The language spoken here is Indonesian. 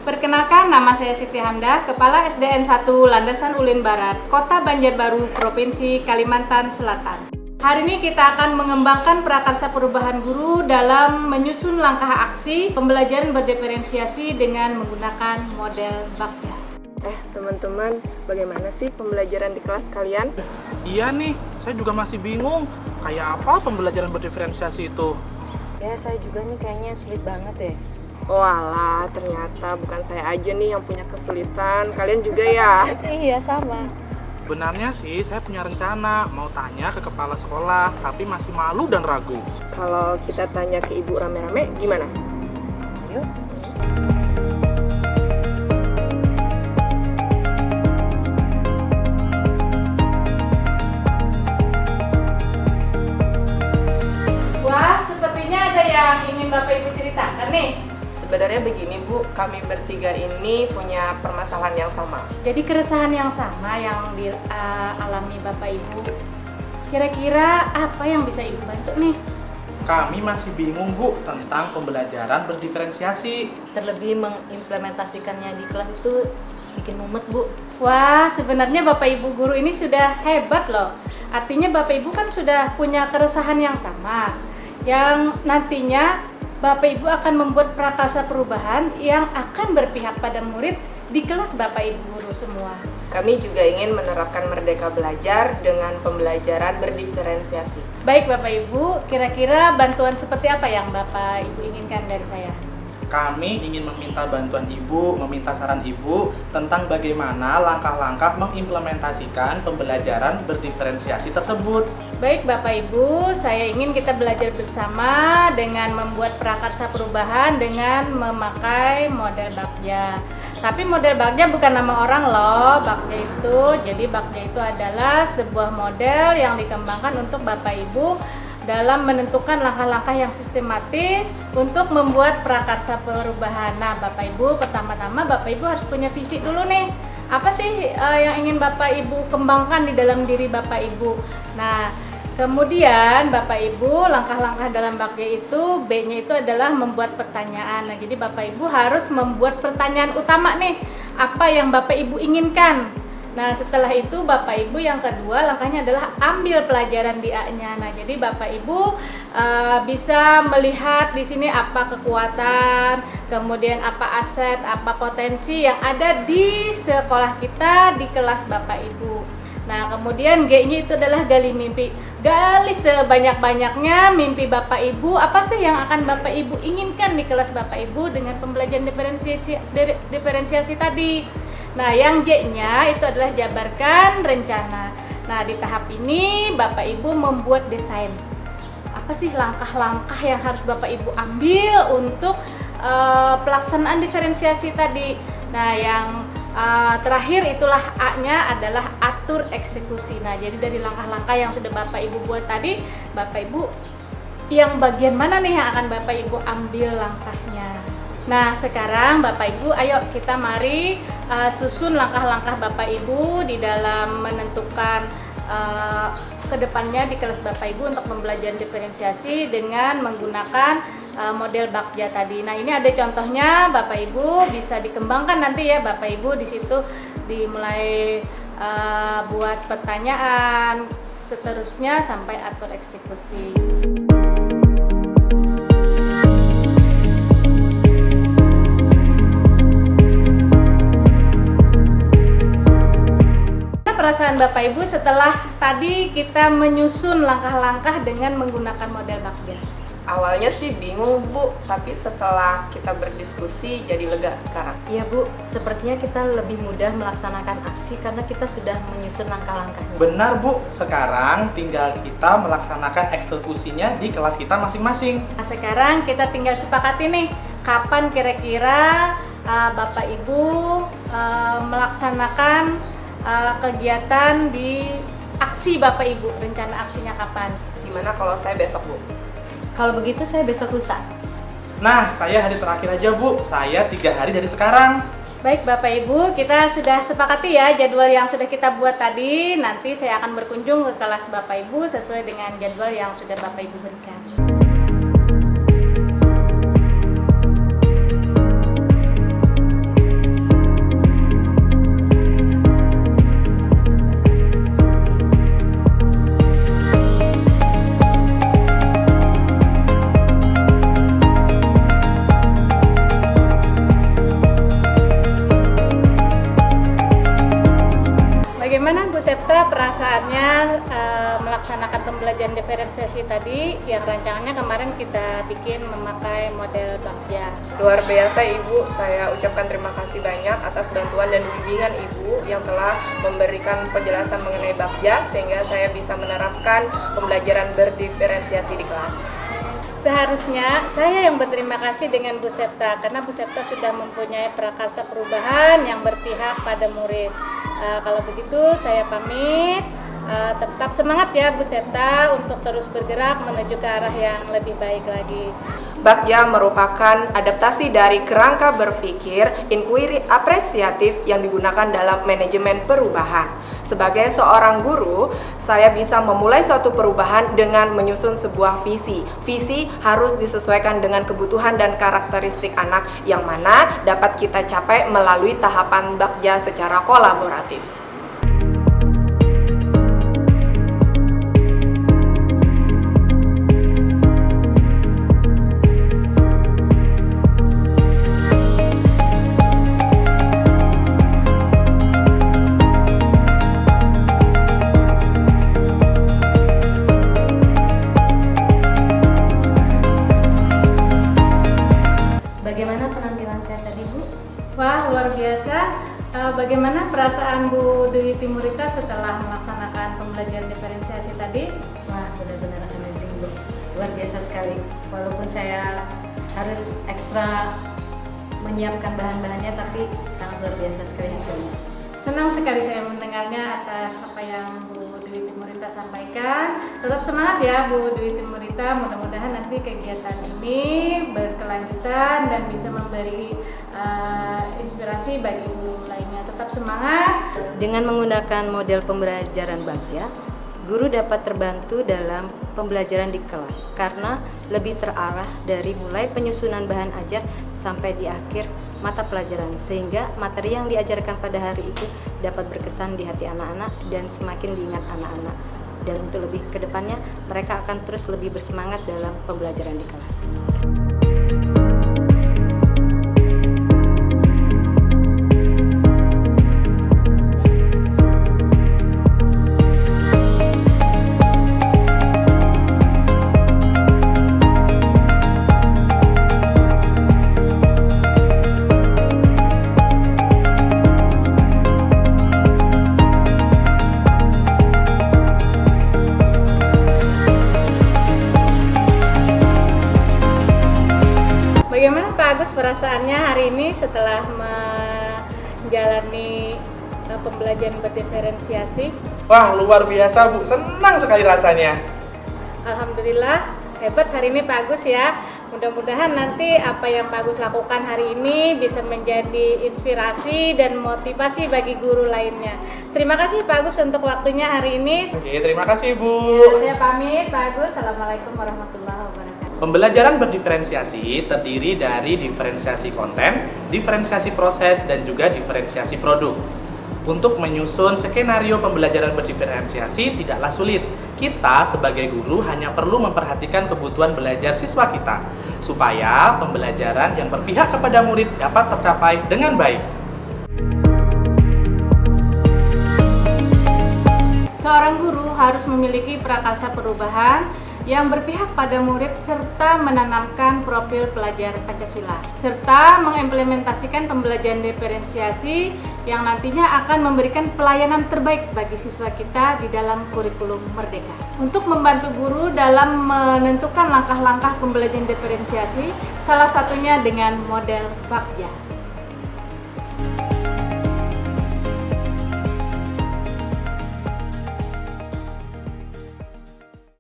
Perkenalkan, nama saya Siti Hamdah, Kepala SDN 1 Landasan Ulin Barat, Kota Banjarbaru, Provinsi Kalimantan Selatan. Hari ini kita akan mengembangkan prakarsa perubahan guru dalam menyusun langkah aksi pembelajaran berdiferensiasi dengan menggunakan model Bagja. Teman-teman, bagaimana sih pembelajaran di kelas kalian? Iya nih, saya juga masih bingung. Kayak apa pembelajaran berdiferensiasi itu? Ya, saya juga nih kayaknya sulit banget ya. Walah, ternyata bukan saya aja nih yang punya kesulitan. Kalian juga ya? Iya, sama. Sebenarnya sih saya punya rencana mau tanya ke kepala sekolah, tapi masih malu dan ragu. Kalau kita tanya ke ibu rame-rame, gimana? Yuk. Wah, sepertinya ada yang ingin Bapak Ibu ceritakan nih. Sebenarnya begini Bu, kami bertiga ini punya permasalahan yang sama. Jadi keresahan yang sama yang dialami Bapak Ibu. Kira-kira apa yang bisa Ibu bantu nih? Kami masih bingung Bu tentang pembelajaran berdiferensiasi. Terlebih mengimplementasikannya di kelas itu bikin mumet, Bu. Wah, sebenarnya Bapak Ibu guru ini sudah hebat loh. Artinya Bapak Ibu kan sudah punya keresahan yang sama. Yang nantinya Bapak Ibu akan membuat prakarsa perubahan yang akan berpihak pada murid di kelas Bapak Ibu guru semua. Kami juga ingin menerapkan Merdeka Belajar dengan pembelajaran berdiferensiasi. Baik Bapak Ibu, kira-kira bantuan seperti apa yang Bapak Ibu inginkan dari saya? Kami ingin meminta bantuan Ibu, meminta saran Ibu tentang bagaimana langkah-langkah mengimplementasikan pembelajaran berdiferensiasi tersebut. Baik Bapak Ibu, saya ingin kita belajar bersama dengan membuat prakarsa perubahan dengan memakai model Bagja. Tapi model Bagja bukan nama orang loh, Bagja itu. Jadi Bagja itu adalah sebuah model yang dikembangkan untuk Bapak Ibu dalam menentukan langkah-langkah yang sistematis untuk membuat prakarsa perubahan. Nah, Bapak Ibu, pertama-tama Bapak Ibu harus punya visi dulu nih. Apa sih yang ingin Bapak Ibu kembangkan di dalam diri Bapak Ibu? Nah, kemudian Bapak Ibu, langkah-langkah dalam Bagja itu, B-nya itu adalah membuat pertanyaan. Nah, jadi Bapak Ibu harus membuat pertanyaan utama nih, apa yang Bapak Ibu inginkan. Nah, setelah itu Bapak Ibu yang kedua langkahnya adalah ambil pelajaran di A-nya. Nah, jadi Bapak Ibu bisa melihat di sini apa kekuatan, kemudian apa aset, apa potensi yang ada di sekolah kita, di kelas Bapak Ibu. Nah, kemudian G-nya itu adalah gali mimpi. Gali sebanyak-banyaknya mimpi Bapak Ibu. Apa sih yang akan Bapak Ibu inginkan di kelas Bapak Ibu dengan pembelajaran diferensiasi tadi? Nah, yang J-nya itu adalah jabarkan rencana. Nah, di tahap ini Bapak Ibu membuat desain. Apa sih langkah-langkah yang harus Bapak Ibu ambil untuk pelaksanaan diferensiasi tadi? Nah, yang terakhir itulah A-nya adalah atur eksekusi. Nah, jadi dari langkah-langkah yang sudah Bapak Ibu buat tadi, Bapak Ibu yang bagian mana nih yang akan Bapak Ibu ambil langkahnya? Nah, sekarang Bapak Ibu, ayo kita mari susun langkah-langkah Bapak Ibu di dalam menentukan kedepannya di kelas Bapak Ibu untuk pembelajaran diferensiasi dengan menggunakan model Bagja tadi. Nah, ini ada contohnya, Bapak Ibu bisa dikembangkan nanti ya Bapak Ibu, di situ dimulai buat pertanyaan, seterusnya sampai atur eksekusi. Perasaan Bapak Ibu setelah tadi kita menyusun langkah-langkah dengan menggunakan model Bagja? Awalnya sih bingung Bu, tapi setelah kita berdiskusi jadi lega sekarang. Iya Bu, sepertinya kita lebih mudah melaksanakan aksi karena kita sudah menyusun langkah-langkahnya. Benar Bu, sekarang tinggal kita melaksanakan eksekusinya di kelas kita masing-masing. Nah, sekarang kita tinggal sepakati nih, kapan kira-kira Bapak Ibu melaksanakan kegiatan di aksi Bapak Ibu, rencana aksinya kapan? Gimana kalau saya besok Bu? Kalau begitu saya besok lusa. Nah, saya hari terakhir aja Bu, saya 3 hari dari sekarang. Baik Bapak Ibu, kita sudah sepakati ya jadwal yang sudah kita buat tadi. Nanti saya akan berkunjung ke kelas Bapak Ibu sesuai dengan jadwal yang sudah Bapak Ibu berikan. perasaannya melaksanakan pembelajaran diferensiasi tadi yang rancangannya kemarin kita bikin memakai model Bagja. Luar biasa Ibu, saya ucapkan terima kasih banyak atas bantuan dan bimbingan Ibu yang telah memberikan penjelasan mengenai Bagja sehingga saya bisa menerapkan pembelajaran berdiferensiasi di kelas. Seharusnya saya yang berterima kasih dengan Bu Septa karena Bu Septa sudah mempunyai prakarsa perubahan yang berpihak pada murid. Kalau begitu saya pamit. Tetap semangat ya Bu Septa untuk terus bergerak menuju ke arah yang lebih baik lagi. Bagja merupakan adaptasi dari kerangka berpikir inquiry apresiatif yang digunakan dalam manajemen perubahan. Sebagai seorang guru, saya bisa memulai suatu perubahan dengan menyusun sebuah visi. Visi harus disesuaikan dengan kebutuhan dan karakteristik anak yang mana dapat kita capai melalui tahapan Bagja secara kolaboratif. Bagaimana penampilan saya tadi, Bu? Wah, luar biasa. Bagaimana perasaan Bu Dewi Timurita setelah melaksanakan pembelajaran diferensiasi tadi? Wah, benar-benar amazing, Bu. Luar biasa sekali. Walaupun saya harus ekstra menyiapkan bahan-bahannya, tapi sangat luar biasa sekali hasilnya. Senang sekali saya mendengarnya atas apa yang Bu Dewi Timurita sampaikan. Tetap semangat ya Bu Dewi Timurita, mudah-mudahan nanti kegiatan ini berkelanjutan dan bisa memberi inspirasi bagi guru lainnya. Tetap semangat. Dengan menggunakan model pembelajaran Bagja, guru dapat terbantu dalam pembelajaran di kelas karena lebih terarah dari mulai penyusunan bahan ajar sampai di akhir mata pelajaran, sehingga materi yang diajarkan pada hari itu dapat berkesan di hati anak-anak dan semakin diingat anak-anak. Dan untuk lebih ke depannya, mereka akan terus lebih bersemangat dalam pembelajaran di kelas. Bagaimana Pak Agus perasaannya hari ini setelah menjalani pembelajaran berdiferensiasi? Wah, luar biasa Bu, senang sekali rasanya. Alhamdulillah, hebat hari ini Pak Agus ya. Mudah-mudahan nanti apa yang Pak Agus lakukan hari ini bisa menjadi inspirasi dan motivasi bagi guru lainnya. Terima kasih Pak Agus untuk waktunya hari ini. Oke, terima kasih Bu. Saya pamit Pak Agus. Assalamualaikum warahmatullahi wabarakatuh. Pembelajaran berdiferensiasi terdiri dari diferensiasi konten, diferensiasi proses, dan juga diferensiasi produk. Untuk menyusun skenario pembelajaran berdiferensiasi tidaklah sulit. Kita sebagai guru hanya perlu memperhatikan kebutuhan belajar siswa kita, supaya pembelajaran yang berpihak kepada murid dapat tercapai dengan baik. Seorang guru harus memiliki prakarsa perubahan yang berpihak pada murid serta menanamkan profil pelajar Pancasila serta mengimplementasikan pembelajaran diferensiasi yang nantinya akan memberikan pelayanan terbaik bagi siswa kita di dalam kurikulum Merdeka. Untuk membantu guru dalam menentukan langkah-langkah pembelajaran diferensiasi, salah satunya dengan model Bagja.